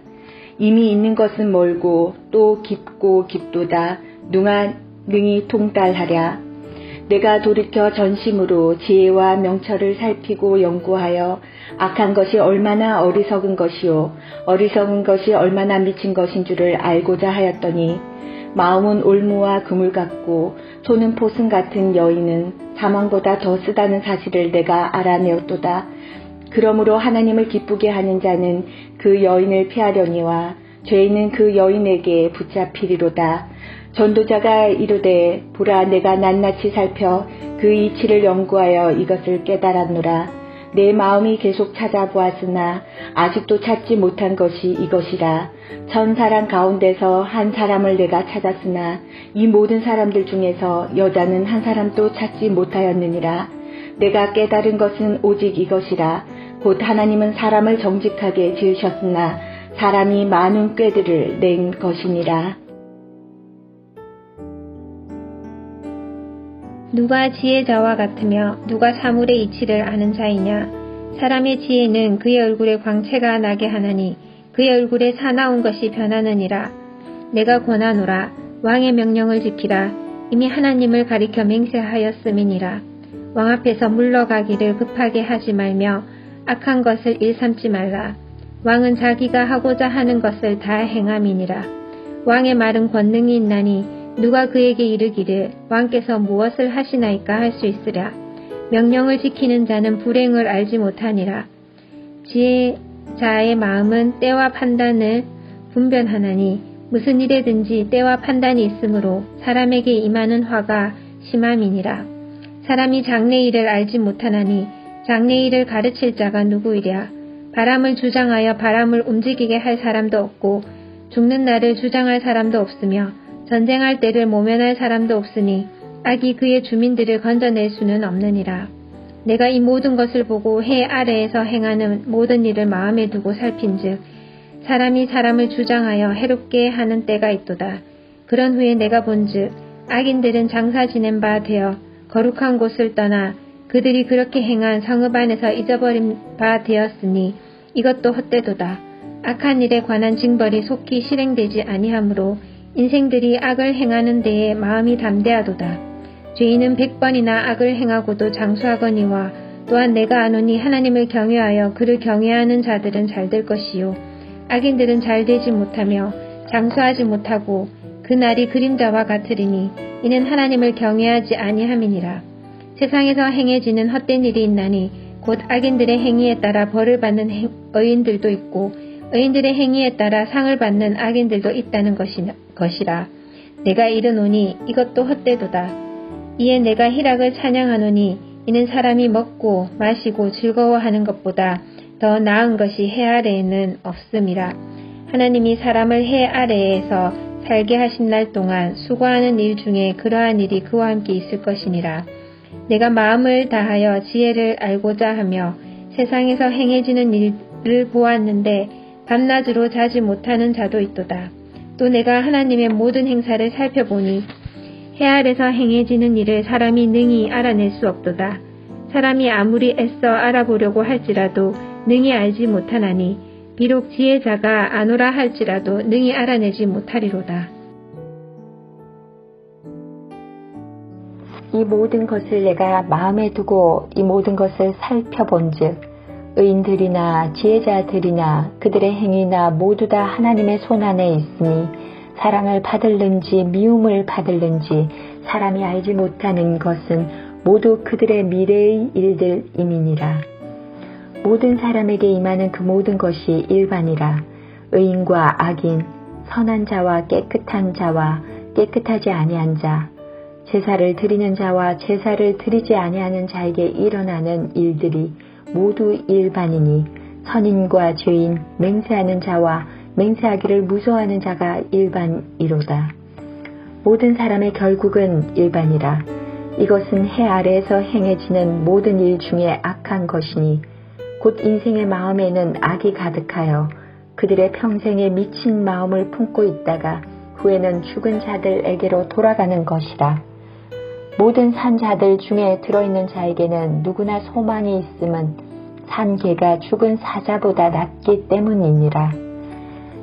이미 있는 것은 멀고 또 깊고 깊도다. 누가 능히 통달하랴. 내가 돌이켜 전심으로 지혜와 명철을 살피고 연구하여 악한 것이 얼마나 어리석은 것이요 어리석은 것이 얼마나 미친 것인 줄을 알고자 하였더니 마음은 올무와 그물 같고 손은 포승 같은 여인은 사망보다 더 쓰다는 사실을 내가 알아내었도다. 그러므로 하나님을 기쁘게 하는 자는 그 여인을 피하려니와 죄인은 그 여인에게 붙잡히리로다. 전도자가 이르되 보라 내가 낱낱이 살펴 그 이치를 연구하여 이것을 깨달았노라. 내 마음이 계속 찾아보았으나 아직도 찾지 못한 것이 이것이라. 1000사람 가운데서 한 사람을 내가 찾았으나 이 모든 사람들 중에서 여자는 한 사람도 찾지 못하였느니라. 내가 깨달은 것은 오직 이것이라. 곧 하나님은 사람을 정직하게 지으셨으나 사람이 많은 꾀들을 낸 것이니라. 누가 지혜자와 같으며 누가 사물의 이치를 아는 자이냐. 사람의 지혜는 그의 얼굴에 광채가 나게 하나니 그의 얼굴에 사나운 것이 변하느니라. 내가 권하노라. 왕의 명령을 지키라. 이미 하나님을 가리켜 맹세하였음이니라. 왕 앞에서 물러가기를 급하게 하지 말며 악한 것을 일삼지 말라. 왕은 자기가 하고자 하는 것을 다 행함이니라. 왕의 말은 권능이 있나니 누가 그에게 이르기를 왕께서 무엇을 하시나이까 할 수 있으랴. 명령을 지키는 자는 불행을 알지 못하니라. 지혜자의 마음은 때와 판단을 분별하나니 무슨 일에든지 때와 판단이 있으므로 사람에게 임하는 화가 심함이니라. 사람이 장래일을 알지 못하나니 장래일을 가르칠 자가 누구이랴. 바람을 주장하여 바람을 움직이게 할 사람도 없고 죽는 날을 주장할 사람도 없으며 전쟁할 때를 모면할 사람도 없으니 악이 그의 주민들을 건져낼 수는 없느니라. 내가 이 모든 것을 보고 해 아래에서 행하는 모든 일을 마음에 두고 살핀즉 사람이 사람을 주장하여 해롭게 하는 때가 있도다. 그런 후에 내가 본즉 악인들은 장사 지낸 바 되어 거룩한 곳을 떠나 그들이 그렇게 행한 성읍 안에서 잊어버린 바 되었으니 이것도 헛되도다. 악한 일에 관한 징벌이 속히 실행되지 아니하므로 인생들이 악을 행하는 데에 마음이 담대하도다. 죄인은 100번이나 악을 행하고도 장수하거니와 또한 내가 아노니 하나님을 경외하여 그를 경외하는 자들은 잘될 것이요 악인들은 잘되지 못하며 장수하지 못하고 그 날이 그림자와 같으리니 이는 하나님을 경외하지 아니함이니라. 세상에서 행해지는 헛된 일이 있나니 곧 악인들의 행위에 따라 벌을 받는 의인들도 있고 의인들의 행위에 따라 상을 받는 악인들도 있다는 것이라. 내가 이르노니 이것도 헛되도다. 이에 내가 희락을 찬양하노니 이는 사람이 먹고 마시고 즐거워하는 것보다 더 나은 것이 해 아래에는 없음이라. 하나님이 사람을 해 아래에서 살게 하신 날 동안 수고하는 일 중에 그러한 일이 그와 함께 있을 것이니라. 내가 마음을 다하여 지혜를 알고자 하며 세상에서 행해지는 일을 보았는데 밤낮으로 자지 못하는 자도 있도다. 또 내가 하나님의 모든 행사를 살펴보니 해 아래서 행해지는 일을 사람이 능히 알아낼 수 없도다. 사람이 아무리 애써 알아보려고 할지라도 능히 알지 못하나니 비록 지혜자가 아노라 할지라도 능히 알아내지 못하리로다. 이 모든 것을 내가 마음에 두고 이 모든 것을 살펴본즉 의인들이나 지혜자들이나 그들의 행위나 모두 다 하나님의 손안에 있으니 사랑을 받을는지 미움을 받을는지 사람이 알지 못하는 것은 모두 그들의 미래의 일들임이니라. 모든 사람에게 임하는 그 모든 것이 일반이라. 의인과 악인, 선한 자와 깨끗한 자와 깨끗하지 아니한 자, 제사를 드리는 자와 제사를 드리지 아니하는 자에게 일어나는 일들이 모두 일반이니 선인과 죄인, 맹세하는 자와 맹세하기를 무서워하는 자가 일반이로다. 모든 사람의 결국은 일반이라. 이것은 해 아래에서 행해지는 모든 일 중에 악한 것이니 곧 인생의 마음에는 악이 가득하여 그들의 평생에 미친 마음을 품고 있다가 후에는 죽은 자들에게로 돌아가는 것이라. 모든 산 자들 중에 들어있는 자에게는 누구나 소망이 있음은 산 개가 죽은 사자보다 낫기 때문이니라.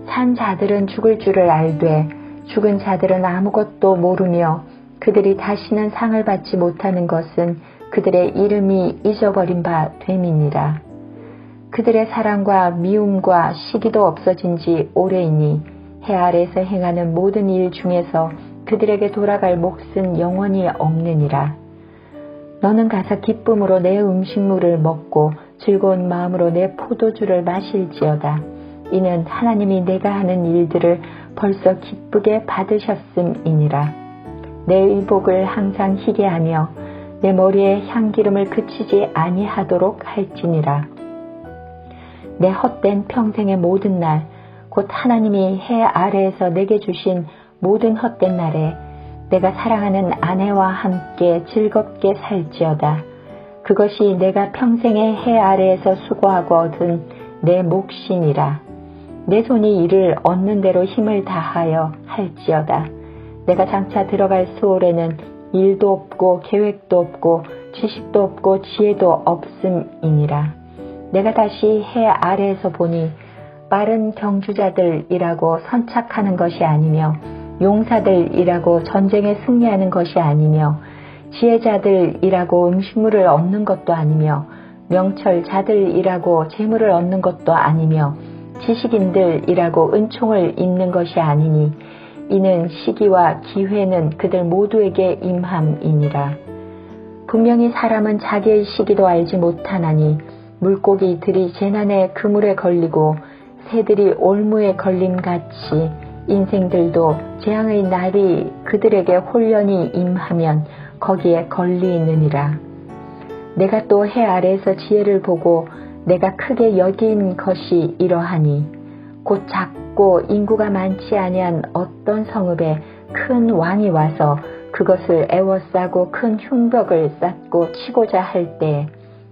산 자들은 죽을 줄을 알되 죽은 자들은 아무것도 모르며 그들이 다시는 상을 받지 못하는 것은 그들의 이름이 잊어버린 바 됨이니라. 그들의 사랑과 미움과 시기도 없어진 지 오래이니 해 아래에서 행하는 모든 일 중에서 그들에게 돌아갈 몫은 영원히 없느니라. 너는 가서 기쁨으로 내 음식물을 먹고 즐거운 마음으로 내 포도주를 마실지어다. 이는 하나님이 내가 하는 일들을 벌써 기쁘게 받으셨음이니라. 내 의복을 항상 희게 하며 내 머리에 향기름을 그치지 아니하도록 할지니라. 내 헛된 평생의 모든 날, 곧 하나님이 해 아래에서 내게 주신 모든 헛된 날에 내가 사랑하는 아내와 함께 즐겁게 살지어다. 그것이 내가 평생의 해 아래에서 수고하고 얻은 내 몫이니라. 내 손이 이를 얻는 대로 힘을 다하여 할지어다. 내가 장차 들어갈 수월에는 일도 없고 계획도 없고 지식도 없고 지혜도 없음이니라. 내가 다시 해 아래에서 보니 빠른 경주자들이라고 선착하는 것이 아니며 용사들이라고 전쟁에 승리하는 것이 아니며 지혜자들이라고 음식물을 얻는 것도 아니며 명철자들이라고 재물을 얻는 것도 아니며 지식인들이라고 은총을 입는 것이 아니니 이는 시기와 기회는 그들 모두에게 임함이니라. 분명히 사람은 자기의 시기도 알지 못하나니 물고기들이 재난의 그물에 걸리고 새들이 올무에 걸림같이 인생들도 재앙의 날이 그들에게 홀연히 임하면 거기에 걸리느니라. 내가 또 해 아래에서 지혜를 보고 내가 크게 여긴 것이 이러하니 곧 작고 인구가 많지 아니한 어떤 성읍에 큰 왕이 와서 그것을 애워싸고 큰 흉벽을 쌓고 치고자 할 때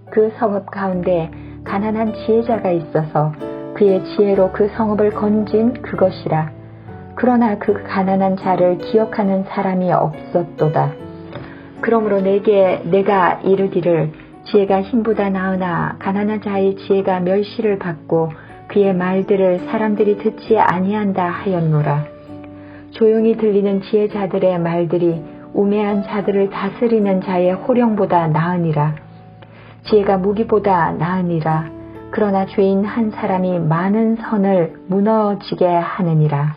그 성읍 가운데 가난한 지혜자가 있어서 그의 지혜로 그 성읍을 건진 그것이라. 그러나 그 가난한 자를 기억하는 사람이 없었도다. 그러므로 내가 이르기를 지혜가 힘보다 나으나 가난한 자의 지혜가 멸시를 받고 그의 말들을 사람들이 듣지 아니한다 하였노라. 조용히 들리는 지혜자들의 말들이 우매한 자들을 다스리는 자의 호령보다 나으니라. 지혜가 무기보다 나으니라. 그러나 죄인 한 사람이 많은 선을 무너지게 하느니라.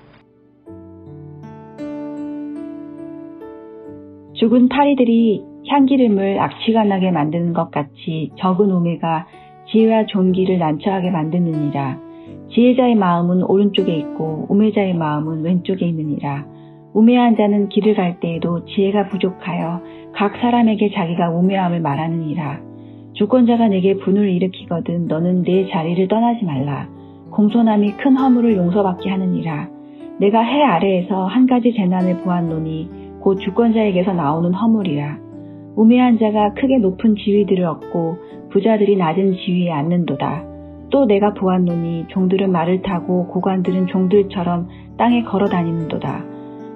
죽은 파리들이 향기름을 악취가 나게 만드는 것 같이 적은 우매가 지혜와 존귀를 난처하게 만드느니라. 지혜자의 마음은 오른쪽에 있고 우매자의 마음은 왼쪽에 있느니라. 우매한 자는 길을 갈 때에도 지혜가 부족하여 각 사람에게 자기가 우매함을 말하느니라. 주권자가 내게 분을 일으키거든 너는 내 자리를 떠나지 말라. 공손함이 큰 허물을 용서받게 하느니라. 내가 해 아래에서 한 가지 재난을 보았노니 곧 주권자에게서 나오는 허물이라. 우매한 자가 크게 높은 지위들을 얻고 부자들이 낮은 지위에 앉는도다. 또 내가 보았노니 종들은 말을 타고 고관들은 종들처럼 땅에 걸어 다니는도다.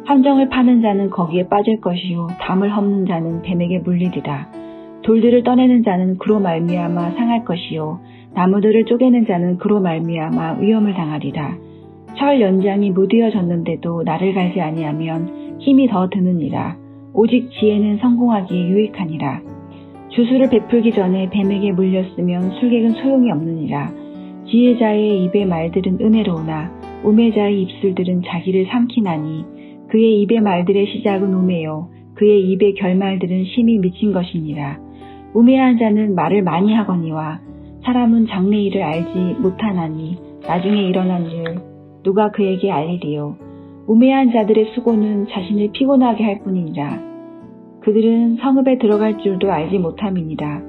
함정을 파는 자는 거기에 빠질 것이요 담을 험는 자는 뱀에게 물리리라. 돌들을 떠내는 자는 그로 말미암아 상할 것이요 나무들을 쪼개는 자는 그로 말미암아 위험을 당하리라. 철 연장이 무디어졌는데도 나를 갈지 아니하면 힘이 더 드느니라. 오직 지혜는 성공하기에 유익하니라. 주술을 베풀기 전에 뱀에게 물렸으면 술객은 소용이 없느니라. 지혜자의 입의 말들은 은혜로우나 우매자의 입술들은 자기를 삼키나니 그의 입의 말들의 시작은 우매요 그의 입의 결말들은 심히 미친 것이니라. 우매한 자는 말을 많이 하거니와 사람은 장래일을 알지 못하나니 나중에 일어난 일 누가 그에게 알리리요. 우매한 자들의 수고는 자신을 피곤하게 할 뿐이니라. 그들은 성읍에 들어갈 줄도 알지 못함이니라.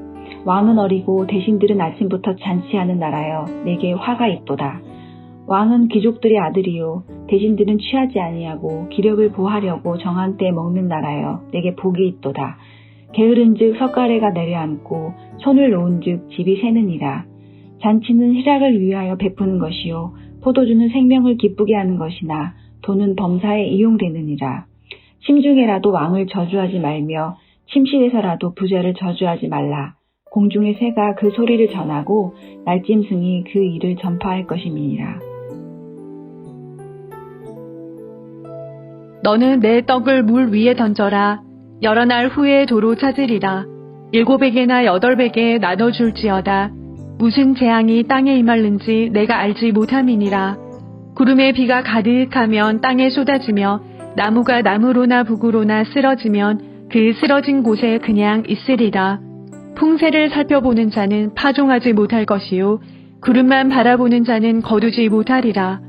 왕은 어리고 대신들은 아침부터 잔치하는 나라여 내게 화가 있도다. 왕은 귀족들의 아들이요 대신들은 취하지 아니하고 기력을 보하려고 정한 때 먹는 나라여 내게 복이 있도다. 게으른즉 석가래가 내려앉고 손을 놓은즉 집이 새느니라. 잔치는 희락을 위하여 베푸는 것이요 포도주는 생명을 기쁘게 하는 것이나 돈은 범사에 이용되느니라. 심중에라도 왕을 저주하지 말며 침실에서라도 부자를 저주하지 말라. 공중의 새가 그 소리를 전하고 날짐승이 그 일을 전파할 것임이니라. 너는 내 떡을 물 위에 던져라. 여러 날 후에 도로 찾으리라. 7에게나 8에게 나눠줄지어다. 무슨 재앙이 땅에 임할는지 내가 알지 못함이니라. 구름에 비가 가득하면 땅에 쏟아지며 나무가 나무로나 북으로나 쓰러지면 그 쓰러진 곳에 그냥 있으리라. 풍세를 살펴보는 자는 파종하지 못할 것이요 구름만 바라보는 자는 거두지 못하리라.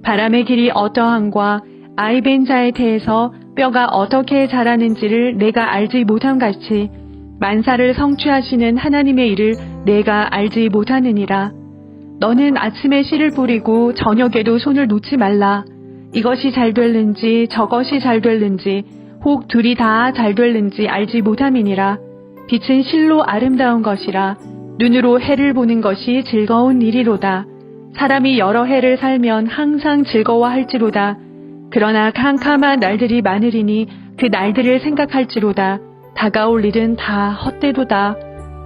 바람의 길이 어떠함과 아이벤 자의 태에서 뼈가 어떻게 자라는지를 내가 알지 못함같이 만사를 성취하시는 하나님의 일을 내가 알지 못하느니라. 너는 아침에 씨를 뿌리고 저녁에도 손을 놓지 말라. 이것이 잘 될는지 저것이 잘 될는지 혹 둘이 다 잘 될는지 알지 못함이니라. 빛은 실로 아름다운 것이라. 눈으로 해를 보는 것이 즐거운 일이로다. 사람이 여러 해를 살면 항상 즐거워할지로다. 그러나 캄캄한 날들이 많으리니 그 날들을 생각할지로다. 다가올 일은 다 헛되도다.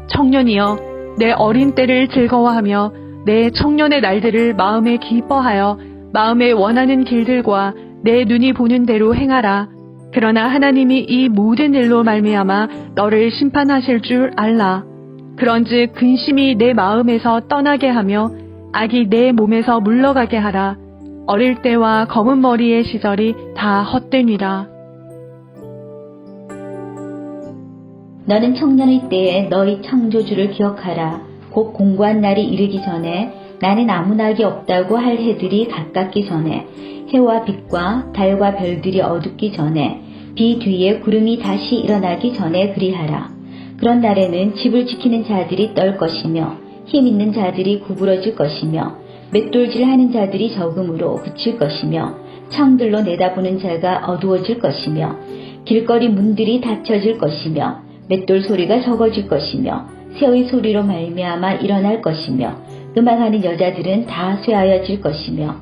청년이여 내 어린 때를 즐거워하며 내 청년의 날들을 마음에 기뻐하여 마음에 원하는 길들과 내 눈이 보는 대로 행하라. 그러나 하나님이 이 모든 일로 말미암아 너를 심판하실 줄 알라. 그런즉 근심이 내 마음에서 떠나게 하며 악이 내 몸에서 물러가게 하라. 어릴 때와 검은 머리의 시절이 다 헛되니라. 너는 청년의 때에 너희 창조주를 기억하라. 곧 공고한 날이 이르기 전에 나는 아무 낙이 없다고 할 해들이 가깝기 전에 해와 빛과 달과 별들이 어둡기 전에 비 뒤에 구름이 다시 일어나기 전에 그리하라. 그런 날에는 집을 지키는 자들이 떨 것이며 힘 있는 자들이 구부러질 것이며 맷돌질하는 자들이 적음으로 그칠 것이며 창들로 내다보는 자가 어두워질 것이며 길거리 문들이 닫혀질 것이며 맷돌 소리가 적어질 것이며 새의 소리로 말미암아 일어날 것이며 음악하는 여자들은 다 쇠하여질 것이며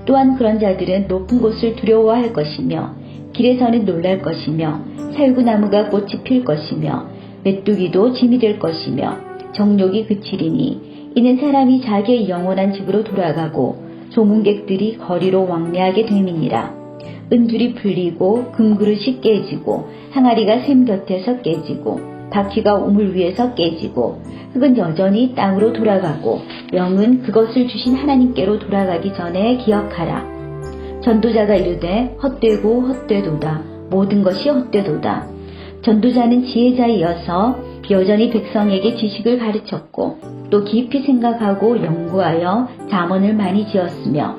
또한 그런 자들은 높은 곳을 두려워할 것이며 길에서는 놀랄 것이며 살구나무가 꽃이 필 것이며 메뚜기도 짐이 될 것이며 정욕이 그치리니 이는 사람이 자기의 영원한 집으로 돌아가고 조문객들이 거리로 왕래하게 됨이니라. 은줄이 풀리고 금그릇이 깨지고 항아리가 샘 곁에서 깨지고 바퀴가 우물 위에서 깨지고 흙은 여전히 땅으로 돌아가고 영은 그것을 주신 하나님께로 돌아가기 전에 기억하라. 전도자가 이르되 헛되고 헛되도다. 모든 것이 헛되도다. 전도자는 지혜자이어서 여전히 백성에게 지식을 가르쳤고 또 깊이 생각하고 연구하여 잠언을 많이 지었으며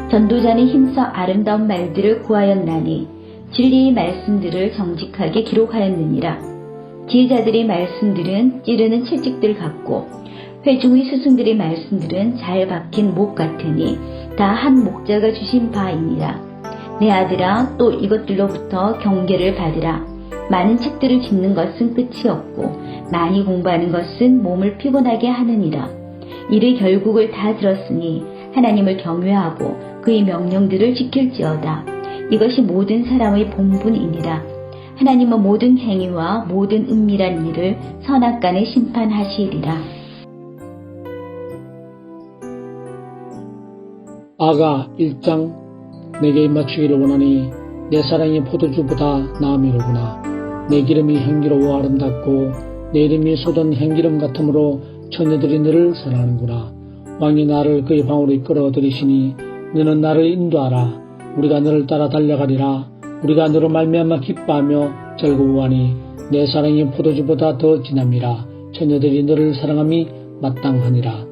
전도자는 힘써 아름다운 말들을 구하였나니 진리의 말씀들을 정직하게 기록하였느니라. 지혜자들의 말씀들은 찌르는 채찍들 같고 회중의 스승들의 말씀들은 잘 박힌 목 같으니 다 한 목자가 주신 바이니라. 내 아들아, 또 이것들로부터 경계를 받으라. 많은 책들을 짓는 것은 끝이 없고 많이 공부하는 것은 몸을 피곤하게 하느니라. 이를 결국을 다 들었으니 하나님을 경외하고 그의 명령들을 지킬지어다. 이것이 모든 사람의 본분이니라. 하나님은 모든 행위와 모든 은밀한 일을 선악간에 심판하시리라. 아가 1장. 내게 입맞추기를 원하니 내 사랑이 포도주보다 나음이로구나. 내 기름이 향기로워 아름답고 내 이름이 쏟은 향기름 같으므로 처녀들이 너를 사랑하는구나. 왕이 나를 그의 방으로 이끌어 들이시니 너는 나를 인도하라. 우리가 너를 따라 달려가리라. 우리가 너로 말미암아 기뻐하며 즐거워하니 내 사랑이 포도주보다 더 진함이라. 처녀들이 너를 사랑함이 마땅하니라.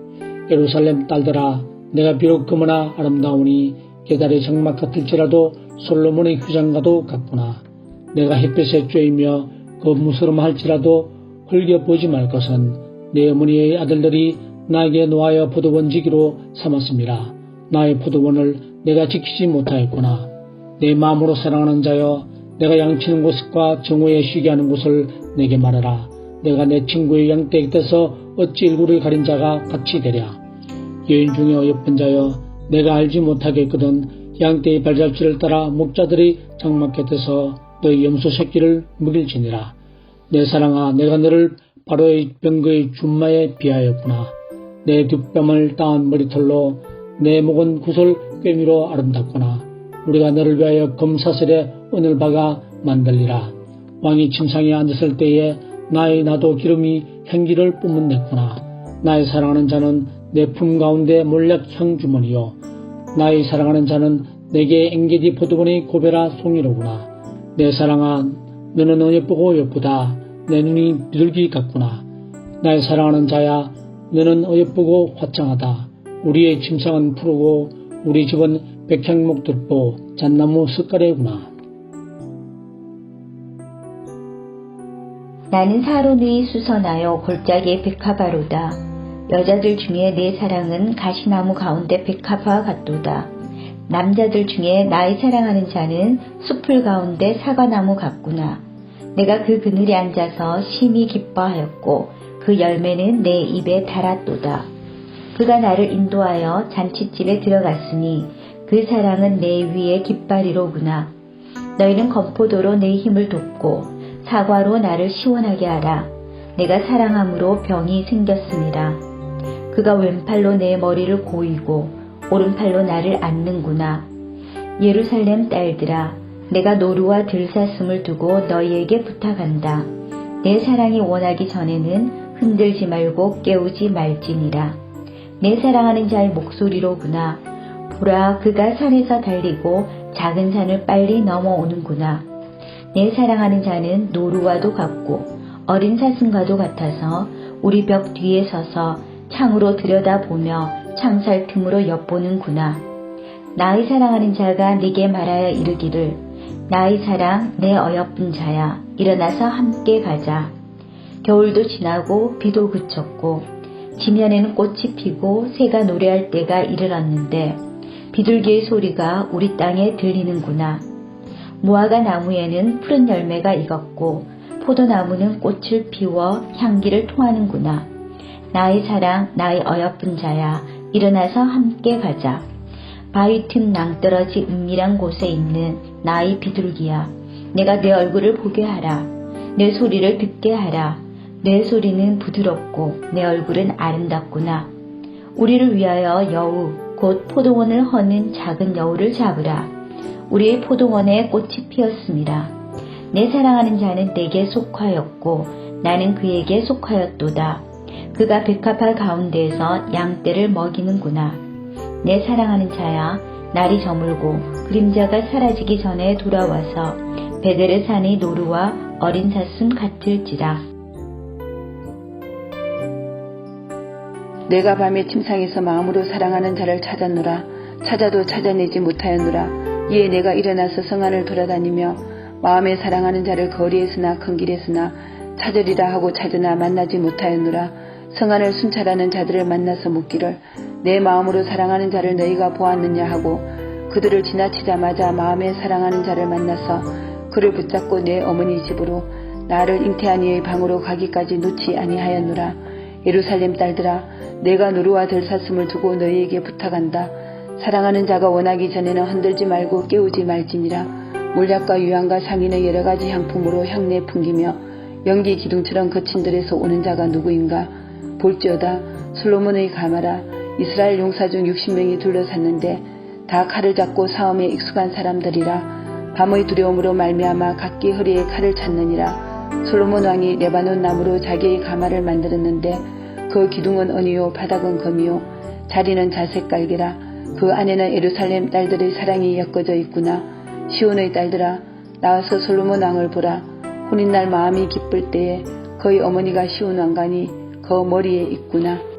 예루살렘 딸들아, 내가 비록 그무나 아름다우니 게달의 장막 같을지라도 솔로몬의 휴장과도 같구나. 내가 햇볕에 쬐이며 거무스름할지라도 흘겨보지 말 것은 내 어머니의 아들들이 나에게 놓아여 포도원 지기로 삼았음이라. 나의 포도원을 내가 지키지 못하였구나. 내 마음으로 사랑하는 자여, 내가 양치는 곳과 정오에 쉬게 하는 곳을 내게 말하라. 내가 내 친구의 양떼 곁에서 어찌 일구를 가린 자가 같이 되랴. 여인 중에 어여쁜 자여, 내가 알지 못하겠거든 양떼의 발자취를 따라 목자들이 장막 곁에서 너의 염소 새끼를 먹일지니라. 내 사랑아, 내가 너를 바로의 병거의 준마에 비하였구나. 내 뒷뺨을 따은 머리털로 내 목은 구슬 꿰미로 아름답구나. 우리가 너를 위하여 금사슬에 오늘 박아 만들리라. 왕이 침상에 앉았을 때에 나의 나도 기름이 향기를 뿜어냈구나. 나의 사랑하는 자는 내 품 가운데 몰약 향주머니요. 나의 사랑하는 자는 내게 엥게디 포도원의 고베라 송이로구나. 내 사랑아, 너는 어여쁘고 예쁘다. 내 눈이 비둘기 같구나. 나의 사랑하는 자야, 너는 어여쁘고 화창하다. 우리의 침상은 푸르고 우리 집은 백향목들보 잣나무 석가래구나. 나는 사론의 수선하여 골짜기의 백합화로다. 여자들 중에 내 사랑은 가시나무 가운데 백합화와 같도다. 남자들 중에 나의 사랑하는 자는 숲풀 가운데 사과나무 같구나. 내가 그 그늘에 앉아서 심히 기뻐하였고 그 열매는 내 입에 달았도다. 그가 나를 인도하여 잔치집에 들어갔으니 그 사랑은 내 위에 깃발이로구나. 너희는 건포도로 내 힘을 돕고 사과로 나를 시원하게 하라. 내가 사랑함으로 병이 생겼습니다. 그가 왼팔로 내 머리를 고이고 오른팔로 나를 안는구나. 예루살렘 딸들아, 내가 노루와 들사슴을 두고 너희에게 부탁한다. 내 사랑이 원하기 전에는 흔들지 말고 깨우지 말지니라. 내 사랑하는 자의 목소리로구나. 보라, 그가 산에서 달리고 작은 산을 빨리 넘어오는구나. 내 사랑하는 자는 노루와도 같고 어린 사슴과도 같아서 우리 벽 뒤에 서서 창으로 들여다보며 창살 틈으로 엿보는구나. 나의 사랑하는 자가 네게 말하여 이르기를 나의 사랑 내 어여쁜 자야, 일어나서 함께 가자. 겨울도 지나고 비도 그쳤고 지면에는 꽃이 피고 새가 노래할 때가 이르렀는데 비둘기의 소리가 우리 땅에 들리는구나. 무화과 나무에는 푸른 열매가 익었고 포도나무는 꽃을 피워 향기를 토하는구나. 나의 사랑, 나의 어여쁜 자야, 일어나서 함께 가자. 바위 틈 낭떠러지 은밀한 곳에 있는 나의 비둘기야, 내가 내 얼굴을 보게 하라. 내 소리를 듣게 하라. 내 소리는 부드럽고 내 얼굴은 아름답구나. 우리를 위하여 여우, 곧 포도원을 허는 작은 여우를 잡으라. 우리의 포도원에 꽃이 피었습니다. 내 사랑하는 자는 내게 속하였고 나는 그에게 속하였도다. 그가 백합화 가운데에서 양떼를 먹이는구나. 내 사랑하는 자야, 날이 저물고 그림자가 사라지기 전에 돌아와서 베데르산의 노루와 어린 사슴 같을지라. 내가 밤에 침상에서 마음으로 사랑하는 자를 찾았노라. 찾아도 찾아내지 못하였노라. 이에 내가 일어나서 성안을 돌아다니며 마음에 사랑하는 자를 거리에서나 큰 길에서나 찾으리라 하고 찾으나 만나지 못하였노라. 성안을 순찰하는 자들을 만나서 묻기를 내 마음으로 사랑하는 자를 너희가 보았느냐 하고 그들을 지나치자마자 마음에 사랑하는 자를 만나서 그를 붙잡고 내 어머니 집으로 나를 잉태한 이의 방으로 가기까지 놓지 아니하였노라. 예루살렘 딸들아, 내가 노루와 들사슴을 두고 너희에게 부탁한다. 사랑하는 자가 원하기 전에는 흔들지 말고 깨우지 말지니라. 몰약과 유향과 상인의 여러 가지 향품으로 향내 풍기며 연기 기둥처럼 거친 들에서 오는 자가 누구인가? 볼지어다 솔로몬의 가마라. 이스라엘 용사 중 60명이 둘러섰는데 다 칼을 잡고 싸움에 익숙한 사람들이라. 밤의 두려움으로 말미암아 각기 허리에 칼을 찾느니라. 솔로몬 왕이 레바논 나무로 자기의 가마를 만들었는데 그 기둥은 언이요 바닥은 금이요 자리는 자색 깔개라. 그 안에는 예루살렘 딸들의 사랑이 엮어져 있구나. 시온의 딸들아, 나와서 솔로몬 왕을 보라. 혼인날 마음이 기쁠 때에 그의 어머니가 시온 왕관이 그 머리에 있구나.